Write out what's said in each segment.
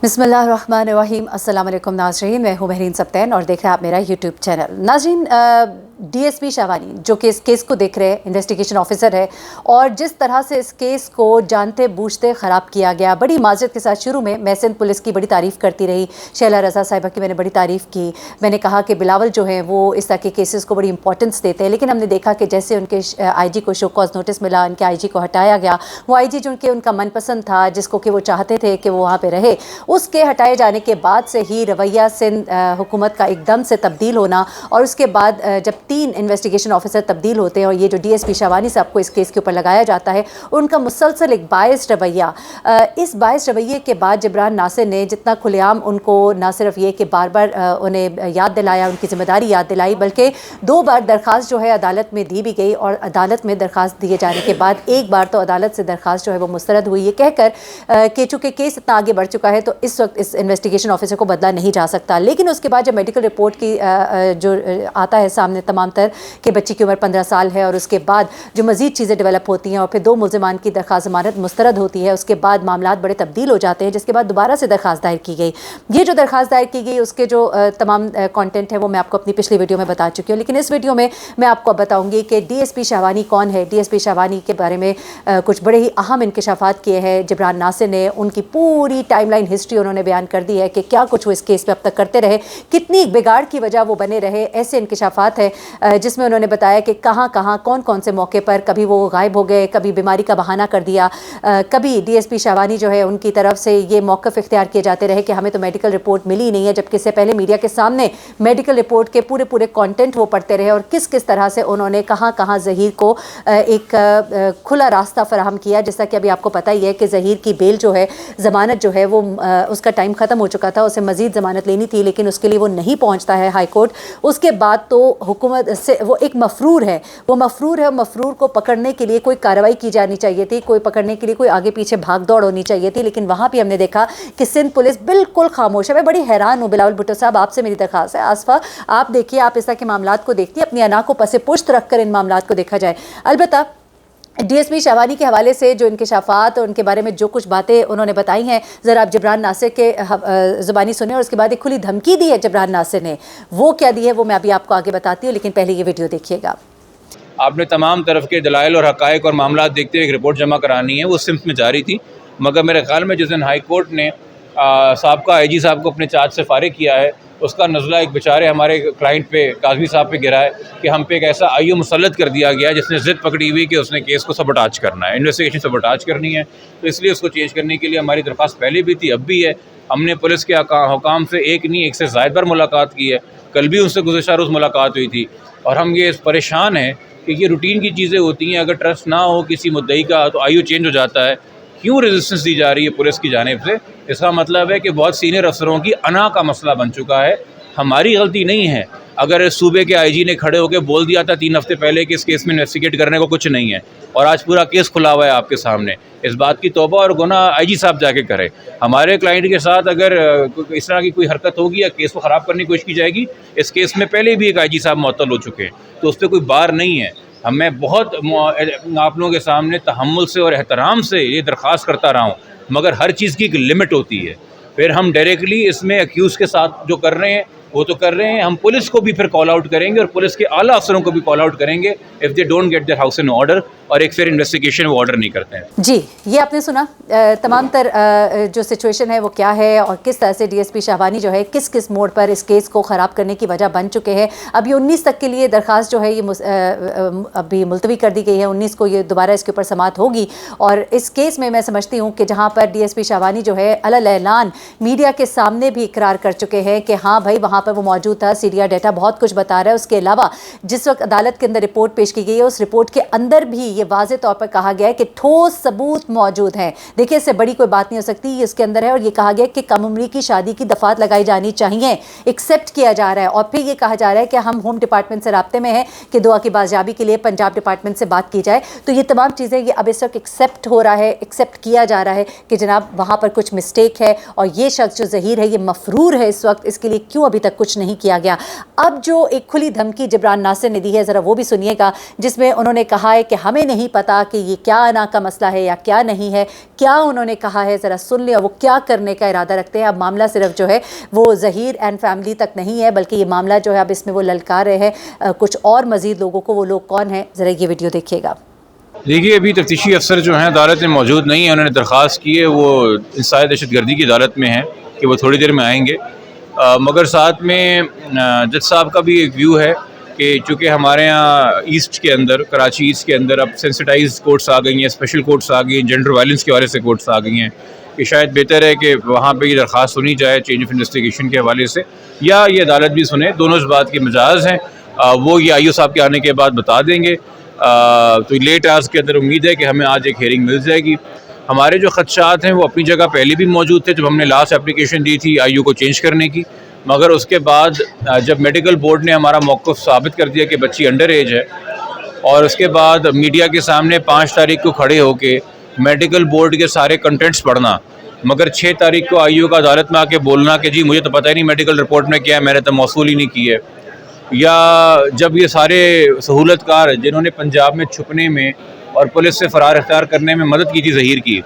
बिस्मिल्लाहिर्रहमानिर्रहीम। अस्सलाम वालेकुम नाज़रीन, मैं हूँ महरीन सब्तैन और देख रहे हैं आप मेरा यूट्यूब चैनल। नाज़रीन, डीएसपी शाहवानी जो कि इस केस को देख रहे हैं, इन्वेस्टिगेशन ऑफिसर है, और जिस तरह से इस केस को जानते बूझते ख़राब किया गया, बड़ी माजरत के साथ शुरू में मैं सिंध पुलिस की बड़ी तारीफ़ करती रही, शैला रज़ा साहिबा की मैंने बड़ी तारीफ़ की। मैंने कहा कि बिलावल जो है वो इस तरह के केसेस को बड़ी इंपॉर्टेंस देते हैं, लेकिन हमने देखा कि जैसे उनके आईजी को शो कॉज नोटिस मिला, उनके आईजी को हटाया गया। वो आईजी जो उनका मनपसंद था, जिसको कि वो चाहते थे कि वो वहाँ पर रहे, उसके हटाए जाने के बाद से ही रवैया सिंध हुकूमत का एकदम से तब्दील होना, और उसके बाद जब 3 इन्वेस्टिगेशन ऑफिसर तब्दील होते हैं और ये जो डीएसपी शाहवानी साहब को इस केस के ऊपर लगाया जाता है, उनका मुसलसल एक बायस्ड रवैया, इस बायस्ड रवैये के बाद जिब्रान नासिर ने जितना खुलेआम उनको ना सिर्फ ये कि बार बार उन्हें याद दिलाया, उनकी जिम्मेदारी याद दिलाई, बल्कि 2 बार दरख्वास्त जो है अदालत में दी भी गई, और अदालत में दरख्वास्त दिए जाने के बाद एक बार तो अदालत से दरख्वास्त जो है वो मुस्तरद हुई, ये कहकर कि चूँकि केस इतना आगे बढ़ चुका है तो इस वक्त इस इन्वेस्टिगेशन ऑफिसर को बदला नहीं जा सकता। लेकिन उसके बाद जब मेडिकल रिपोर्ट की जो आता है सामने तमाम तर कि बच्ची की उम्र 15 साल है, और उसके बाद जो मज़ीद चीज़ें डेवलप होती हैं और फिर 2 मुल्ज़िमान की दरख्वास्त ज़मानत मुस्तरद होती है, उसके बाद मामलात बड़े तब्दील हो जाते हैं, जिसके बाद दोबारा से दरख्वास्त दायर की गई। ये जो दरख्वास्त दायर की गई उसके जो तमाम कंटेंट है वो मैं आपको अपनी पिछली वीडियो में बता चुकी हूँ, लेकिन इस वीडियो में मैं आपको बताऊँगी कि डीएसपी शाहवानी कौन है। डीएसपी शाहवानी के बारे में कुछ बड़े ही अहम इंकशाफात किए हैं जिब्रान नासिर ने। उनकी पूरी टाइमलाइन हिस्ट्री उन्होंने बयान कर दी है कि क्या कुछ वो इस केस पे अब तक करते रहे, कितनी बिगाड़ की वजह वो बने रहे। ऐसे इंकशाफात है जिसमें उन्होंने बताया कि कहाँ कहाँ कौन कौन से मौके पर कभी वो गायब हो गए, कभी बीमारी का बहाना कर दिया, कभी डीएसपी शाहवानी जो है उनकी तरफ से ये मौक़िफ़ इख्तियार किए जाते रहे कि हमें तो मेडिकल रिपोर्ट मिली ही नहीं है, जबकि इससे पहले मीडिया के सामने मेडिकल रिपोर्ट के पूरे कंटेंट वो पढ़ते रहे, और किस किस तरह से उन्होंने कहाँ कहाँ ज़हीर को एक खुला रास्ता फराहम किया। जैसा कि अभी आपको पता ही है कि ज़हीर की बेल जो है, ज़मानत जो है वो उसका टाइम ख़त्म हो चुका था, उसे मज़ीद ज़मानत लेनी थी, लेकिन उसके लिए वो नहीं पहुँचता है हाई कोर्ट। उसके बाद तो हुकूमत से वो एक मफरूर है, वो मफरूर है, मफरूर को पकड़ने के लिए कोई कार्रवाई की जानी चाहिए थी, कोई पकड़ने के लिए कोई आगे पीछे भाग दौड़ होनी चाहिए थी, लेकिन वहाँ भी हमने देखा कि सिंध पुलिस बिल्कुल खामोश है। मैं बड़ी हैरान हूँ बिलावल भुट्टो साहब, आपसे मेरी दरख्वास्त है, आसफा आप देखिए, आप इस तरह के मामलात को देखती है, अपनी अना को पसे पुश्त रख कर इन मामलात को देखा जाए। अलबत्ता डीएसपी शाहवानी के हवाले से जो इंकशाफात और उनके बारे में जो कुछ बातें उन्होंने बताई हैं, ज़रा आप जिब्रान नासिर के ज़ुबानी सुने, और उसके बाद एक खुली धमकी दी है जिब्रान नासिर ने, वो क्या दी है वो मैं अभी आपको आगे बताती हूँ, लेकिन पहले ये वीडियो देखिएगा। आपने तमाम तरफ के दलाइल और हक़ाइक़ और मामला देखते हुए एक रिपोर्ट जमा करानी है, वो सिम्त में जारी थी, मगर मेरे ख्याल में जिस दिन हाई कोर्ट ने साबका आईजी साहब को अपने चार्ज से फारिग किया है, उसका नज़ला एक बेचारे हमारे क्लाइंट पे, काज़मी साहब पे गिरा है कि हम पे एक ऐसा आईओ मुसल्लत कर दिया गया जिसने ज़िद पकड़ी हुई कि उसने केस को सबटाज करना है, इन्वेस्टिगेशन सबटाज करनी है। तो इसलिए उसको चेंज करने के लिए हमारी दरख्वास्त पहले भी थी, अब भी है। हमने पुलिस के हुकाम से एक नहीं, एक से ज़ायद बार मुलाकात की है, कल भी उनसे गुज़श्ता रोज़ मुलाकात हुई थी, और हम ये परेशान हैं कि ये रूटीन की चीज़ें होती हैं, अगर ट्रस्ट ना हो किसी मुद्दई का तो आईओ चेंज हो जाता है। क्यों रेजिस्टेंस दी जा रही है पुलिस की जानिब से? इसका मतलब है कि बहुत सीनियर अफसरों की अना का मसला बन चुका है। हमारी गलती नहीं है। अगर सूबे के आईजी ने खड़े होकर बोल दिया था 3 हफ्ते पहले कि इस केस में इन्वेस्टिगेट करने को कुछ नहीं है, और आज पूरा केस खुला हुआ है आपके सामने, इस बात की तौबा और गुनाह आईजी साहब जाके करें। हमारे क्लाइंट के साथ अगर इस तरह की कोई हरकत होगी या केस को ख़राब करने की कोशिश की जाएगी, इस केस में पहले भी एक आईजी साहब मुअत्तल हो चुके हैं, तो उस पर कोई बार नहीं है। मैं बहुत आप लोगों के सामने तहम्मुल से और एहतराम से ये दरख्वास्त करता रहा हूँ, मगर हर चीज़ की एक लिमिट होती है। फिर हम डायरेक्टली इसमें एक्यूज़ के साथ जो कर रहे हैं वो तो कर रहे हैं, हम पुलिस को भी फिर कॉल आउट करेंगे और पुलिस के आला अफसरों को भी कॉल आउट करेंगे if they don't get their house in order, और एक फिर इन्वेस्टिगेशन वो ऑर्डर नहीं करते हैं। जी, ये आपने सुना तमाम तर जो सिचुएशन है वो क्या है, और किस तरह से डीएसपी शाहवानी जो है किस किस मोड़ पर इस केस को ख़राब करने की वजह बन चुके हैं। अभी 19 तक के लिए दरख्वास्त जो है ये अभी मुलतवी कर दी गई है, 19 को ये दोबारा इसके ऊपर समाअत होगी। और इस केस में मैं समझती हूँ कि जहाँ पर डीएसपी शाहवानी जो है अलल ऐलान मीडिया के सामने भी इकरार कर चुके हैं कि हाँ भाई वहाँ पर वो मौजूद था, सीरिया डेटा बहुत कुछ बता रहा है। उसके अलावा जिस वक्त अदालत के अंदर रिपोर्ट पेश की गई है, उस रिपोर्ट के अंदर भी ये वाज़ेह तौर पर कहा गया है कि ठोस सबूत मौजूद हैं। देखिए, इससे बड़ी कोई बात नहीं हो सकती, ये इसके अंदर है। और ये कहा गया कि कम उम्री की शादी की दफात लगाई जानी चाहिए, एक्सेप्ट किया जा रहा है। और फिर ये कहा जा रहा है कि हम होम डिपार्टमेंट से राब्ते में हैं कि दुआ की बाजियाबी के लिए पंजाब डिपार्टमेंट से बात की जाए। तो ये तमाम चीज़ें ये अब इस वक्त एक्सेप्ट हो रहा है, एक्सेप्ट किया जा रहा है कि जनाब वहाँ पर कुछ मिस्टेक है, और ये शख्स जो ज़हीर है ये मफरूर है इस वक्त, इसके लिए क्यों अभी तक कुछ नहीं किया गया। अब जो एक खुली धमकी जिब्रान नासिर ने दी है, ज़रा वो भी सुनिएगा, जिसमें उन्होंने कहा है कि हमें नहीं पता कि ये क्या अना का मसला है या क्या नहीं है, क्या उन्होंने कहा है, ज़रा सुन लें, वो क्या करने का इरादा रखते हैं। अब मामला सिर्फ जो है वो ज़हीर एंड फैमिली तक नहीं है, बल्कि ये मामला जो है अब इसमें वो ललकार रहे हैं कुछ और मज़ीद लोगों को। वो लोग कौन हैं, ज़रा ये वीडियो देखिएगा। देखिए, अभी तफ्तीशी अफसर जो हैं अदालत में मौजूद नहीं है। उन्होंने दरख्वास्त की है, वो इंसाय दहशतगर्दी की अदालत में है कि वो थोड़ी देर में आएंगे। मगर साथ में जज साहब का भी एक व्यू है कि चूँकि हमारे यहाँ ईस्ट के अंदर, कराची ईस्ट के अंदर अब सेंसिटाइज कोर्ट्स आ गई हैं, स्पेशल कोर्ट्स आ गई हैं, जेंडर वायलेंस के हवाले से कोर्ट्स आ गई हैं, कि शायद बेहतर है कि वहाँ पे ये दरख्वास्त सुनी जाए चेंज ऑफ इन्वेस्टिगेशन के हवाले से, या ये अदालत भी सुने। दोनों इस बात के मिजाज हैं। वो ये IO साहब के आने के बाद बता देंगे। तो लेट आज के अंदर उम्मीद है कि हमें आज एक हेयरिंग मिल जाएगी। हमारे जो खदशात हैं वो अपनी जगह पहले भी मौजूद थे जब हमने लास्ट एप्लीकेशन दी थी IO को चेंज करने की, मगर उसके बाद जब मेडिकल बोर्ड ने हमारा मौक़िफ़ साबित कर दिया कि बच्ची अंडर एज है, और उसके बाद मीडिया के सामने 5 तारीख को खड़े होके मेडिकल बोर्ड के सारे कंटेंट्स पढ़ना, मगर 6 तारीख को IO का अदालत में आके बोलना कि जी मुझे तो पता ही नहीं मेडिकल रिपोर्ट में क्या है, मैंने तो मौसूल ही नहीं की है। या जब ये सारे सहूलतकार जिन्होंने पंजाब में छुपने में और पुलिस से फ़रार इख्तियार करने में मदद की थी ज़हीर की,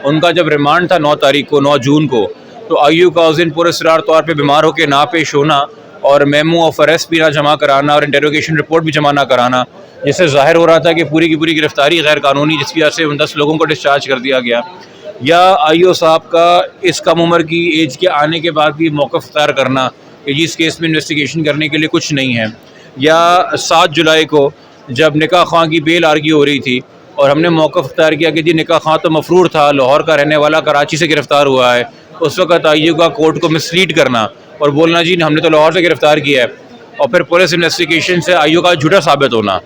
उनका जब रिमांड था 9 तारीख को, 9 जून को, तो IO का उस दिन पुरस्कार तौर पे बीमार होकर ना पेश होना और मेमो ऑफ अरेस्ट भी ना जमा कराना और इंटेरोगेशन रिपोर्ट भी जमा ना कराना, जिससे ज़ाहिर हो रहा था कि पूरी की पूरी गिरफ्तारी गैर कानूनी, जिसकी वजह से उन 10 लोगों को डिस्चार्ज कर दिया गया। या IO साहब का इस कम उम्र की एज के आने के बाद भी मौक़िफ़ इख्तियार करना कि जी इस केस में इन्वेस्टिगेशन करने के लिए कुछ नहीं है। या 7 जुलाई को जब निकाह खां की बेल आर्ग्यू हो रही थी और हमने मौक़िफ़ इख्तियार किया कि जी निकाह खां तो मफरूर था, लाहौर का रहने वाला, कराची से गिरफ़्तार हुआ है, उस वक़्त IO का कोर्ट को मिसलीड करना और बोलना जी हमने तो लाहौर से गिरफ़्तार किया है, और फिर पुलिस इन्वेस्टिगेशन से IO का झूठा साबित होना।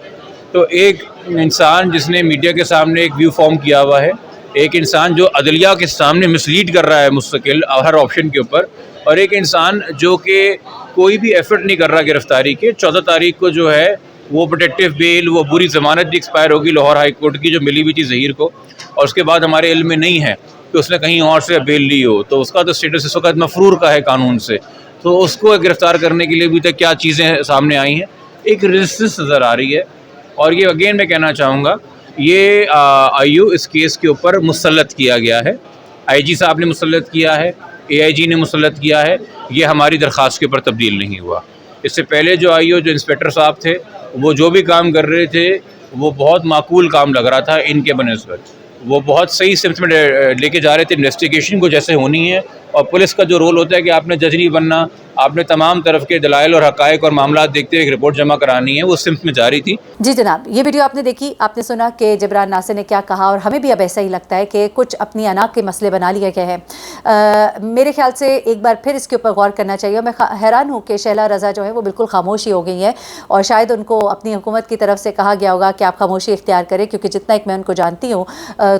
तो एक इंसान जिसने मीडिया के सामने एक व्यू फॉर्म किया हुआ है, एक इंसान जो अदलिया के सामने मिसलीड कर रहा है मुस्तकिल हर ऑप्शन के ऊपर, और एक इंसान जो कि कोई भी एफर्ट नहीं कर रहा गिरफ्तारी के। 14 तारीख को जो है वो प्रोटेक्टिव बेल, वो बुरी ज़मानत भी एक्सपायर होगी लाहौर हाई कोर्ट की जो मिली हुई थी ज़हीर को, और उसके बाद हमारे इल्म में नहीं है कि उसने कहीं और से बेल ली हो, तो उसका तो स्टेटस इस वक्त मफरूर का है कानून से। तो उसको गिरफ़्तार करने के लिए भी तक क्या चीज़ें सामने आई हैं, एक रेजिस्टेंस नज़र आ रही है। और ये अगेन मैं कहना चाहूँगा, ये IO इस केस के ऊपर मुसल्लत किया गया है, IG साहब ने मुसल्लत किया है, AIG ने मुसल्लत किया है, ये हमारी दरख्वास्त के ऊपर तब्दील नहीं हुआ। इससे पहले जो IO जो इंस्पेक्टर साहब थे, वो जो भी काम कर रहे थे वो बहुत माकूल काम लग रहा था इनके बनिस्बत, वो बहुत सही सिमत में लेके जा रहे थे इन्वेस्टिगेशन को जैसे होनी है। और पुलिस का जो रोल होता है कि आपने जज नहीं बनना, आपने तमाम तरफ के दलाइल और हक़ाइक़ और मामला देखते हुए एक रिपोर्ट जमा करानी है, वो सिमत में जारी थी। जी जनाब, ये वीडियो आपने देखी, आपने सुना कि जबरान नासिर ने क्या कहा, और हमें भी अब ऐसा ही लगता है कि कुछ अपनी अना के मसले बना लिए गए हैं। मेरे ख्याल से एक बार फिर इसके ऊपर गौर करना चाहिए। मैं हैरान हूँ कि शैला रज़ा जो है वो बिल्कुल खामोशी हो गई है, और शायद उनको अपनी हुकूमत की तरफ से कहा गया होगा कि आप खामोशी इख्तियार करें, क्योंकि जितना एक मैं उनको जानती हूँ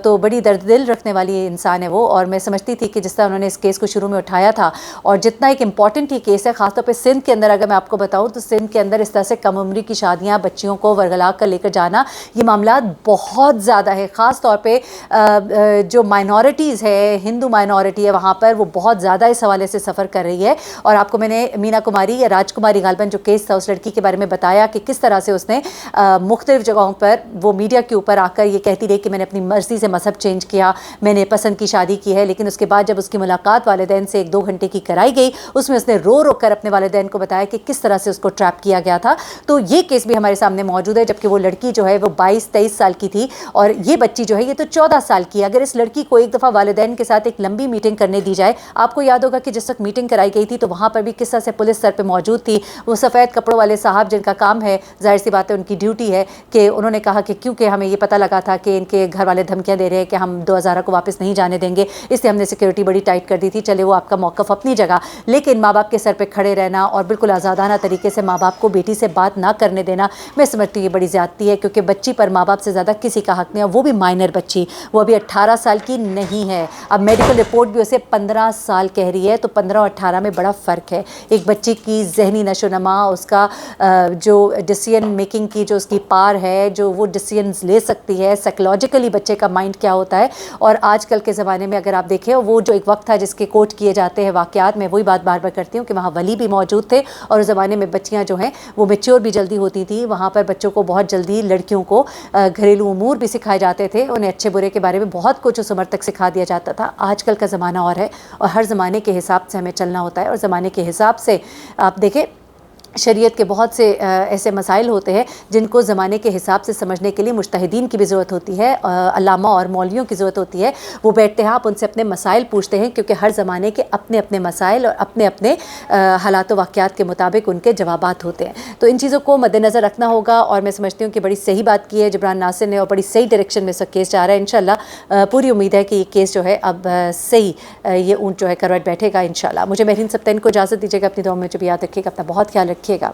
तो बड़ी दर्द दिल रखने वाली इंसान है वो। और मैं समझती थी कि जिस तरह उन्होंने इस केस को शुरू में उठाया था, और जितना एक इम्पॉर्टेंट ये केस है, ख़ासतौर पर सिंध के अंदर, अगर मैं आपको बताऊँ तो सिंध के अंदर इस तरह से कम उम्री की शादियाँ, बच्चियों को वरगला कर लेकर जाना, ये मामला बहुत ज़्यादा है। ख़ास तौर पे जो माइनॉरिटीज़ है, हिंदू माइनॉरिटी है वहाँ पर, वो बहुत ज़्यादा इस हवाले से सफ़र कर रही है। और आपको मैंने मीना कुमारी या राजकुमारी गालबन जो केस था उस लड़की के बारे में बताया कि किस तरह से उसने मुख्तलिफ़ जगहों पर वो मीडिया के ऊपर आकर ये कहती रही कि मैंने अपनी मर्ज़ी से मज़हब चेंज किया, मैंने पसंद की शादी की है। लेकिन उसके बाद जब उसकी मुलाकात वालिदैन से 1-2 घंटे की कराई गई, उसमें उसने रो रो कर अपने वालिदैन को बताया कि किस तरह से उसको ट्रैप किया गया था। तो ये केस भी हमारे सामने मौजूद है, जबकि वो लड़की जो है वो 22-23 साल की थी, और ये बच्ची जो है ये तो 14 साल की है। अगर इस लड़की को एक दफ़ा वालिदैन के साथ एक लंबी मीटिंग करने दी जाए, आपको याद होगा कि जिस वक्त मीटिंग कराई गई थी तो वहाँ पर भी किस तरह से पुलिस सर पे मौजूद थी। वो सफ़ेद कपड़ों वाले साहब जिनका काम है, जाहिर सी बात है उनकी ड्यूटी है, कि उन्होंने कहा कि क्योंकि हमें ये पता लगा था कि इनके घर वाले धमकियाँ दे रहे हैं कि हम 2000 को वापस नहीं जाने देंगे, इसलिए हमने सिक्योरिटी बड़ी टाइट कर दी थी। चले वो आपका मौक़िफ़ अपनी जगह, लेकिन माँ बाप के सर पे खड़े रहना और बिल्कुल आज़ादाना तरीके से माँ बाप को बेटी से बात ना करने देना, मैं समझती हूँ ये बड़ी ज़्यादती है, क्योंकि बच्ची पर माँ बाप से ज़्यादा किसी का हक़ नहीं है। वो भी माइनर बच्ची, वो अभी 18 साल की नहीं है। अब मेडिकल रिपोर्ट भी उसे 15 साल कह रही है, तो 15 और 18 में बड़ा फ़र्क है। एक बच्ची की जहनी नशोनमा, उसका जो डिसीजन मेकिंग की जो उसकी पार है, जो वो डिसीजंस ले सकती है, साइकोलॉजिकली बच्चे का माइंड क्या होता है। और आजकल के ज़माने में अगर आप देखें, वो जो एक वक्त था जिसके कोट किए जाते हैं वाक़यात में, वही बात बार बार करती हूँ कि वहाँ वली भी मौजूद थे और उस ज़माने में बच्चियाँ जो हैं वो मैच्योर भी जल्दी होती थी। वहाँ पर बच्चों को बहुत जल्दी, लड़कियों को घरेलू उमूर भी सिखाए जाते थे, उन्हें अच्छे बुरे के बारे में बहुत कुछ उस उम्र तक सिखा दिया जाता था। आजकल का ज़माना और है और हर ज़माने के हिसाब से हमें चलना होता है और ज़माने के हिसाब से आप देखें शरीयत के बहुत से ऐसे मसाइल होते हैं जिनको ज़माने के हिसाब से समझने के लिए मुज्तहिदीन की भी ज़रूरत होती है, अल्लामा और मौलवियों की ज़रूरत होती है। वो बैठते हैं, आप उनसे अपने मसाइल पूछते हैं क्योंकि हर ज़माने के अपने अपने मसाइल और अपने अपने हालात व वाक़यात के मुताबिक उनके जवाबात होते हैं। तो इन चीज़ों को मद्देनज़र रखना होगा और मैं समझती हूँ कि बड़ी सही बात की है जबरान नासिर ने और बड़ी सही डायरेक्शन में इसका केस जा रहा है। इंशाल्लाह पूरी उम्मीद है कि ये केस जो है अब सही ये ऊँट जो है करवट बैठेगा इंशाल्लाह। मुझे महरीन सप्तैन को इजाज़त दीजिएगा, अपनी दुआ में मुझे भी याद रखिएगा, अपना बहुत ख्याल रखिएगा।